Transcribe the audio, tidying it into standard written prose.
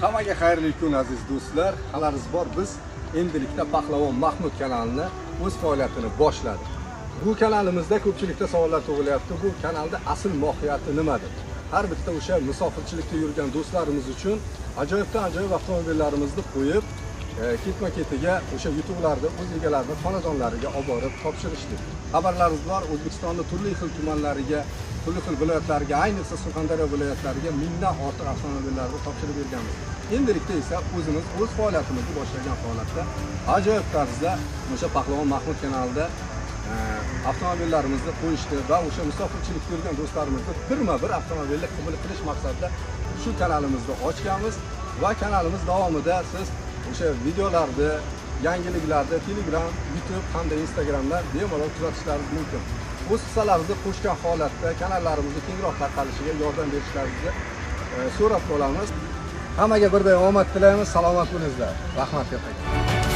Hammaga xayrli kun aziz do'stlar. Xabaringiz bor, biz endilikda Pahlavon Mahmud kanalini o'z faoliyatini boshladik. Bu kanalimizda ko'pchilikda savollar tug'ilyapti. Bu kanalda asl mohiyati nimadir? Har bitta o'sha musofirchilikda yurgan do'stlarimiz uchun ajoyibdan ajoyib avtomobillarimizni qo'yib, ketma-ketiga o'sha yutuqlarni o'z egalarini xonadonlariga olib borib topshirishdik. Xabarlarimiz bor, O'zbekistonning turli xil tumanlariga, turli xil viloyatlariga, ayniqsa Surxondaryo viloyatlariga mingdan ortiq avtomobillarni topshirib berganmiz. Endilikda esa o'zimiz o'z faoliyatimizni boshlagan holatda ajoyib tarzda o'sha Pahlavon Mahmud kanalida avtomobillarimizni qo'yishdi va o'sha musofirchilikda yurgan do'stlarimizni birma-bir avtomobilni qabul qilish maqsadida shu kanalimizni ochganmiz va kanalimiz davomida siz o'sha videolarni, yangiliklarni Telegram, YouTube hamda Instagramda bemalol kuzatishlaringiz mumkin. O'z hissalarimizni qo'shgan holatda kanallarimizni kengroq tarqalishiga yordam berishlaringizni so'rab qolamiz. Hammaga birday omad tilaymiz. Salomat bo'linglar. Rahmat kattaga.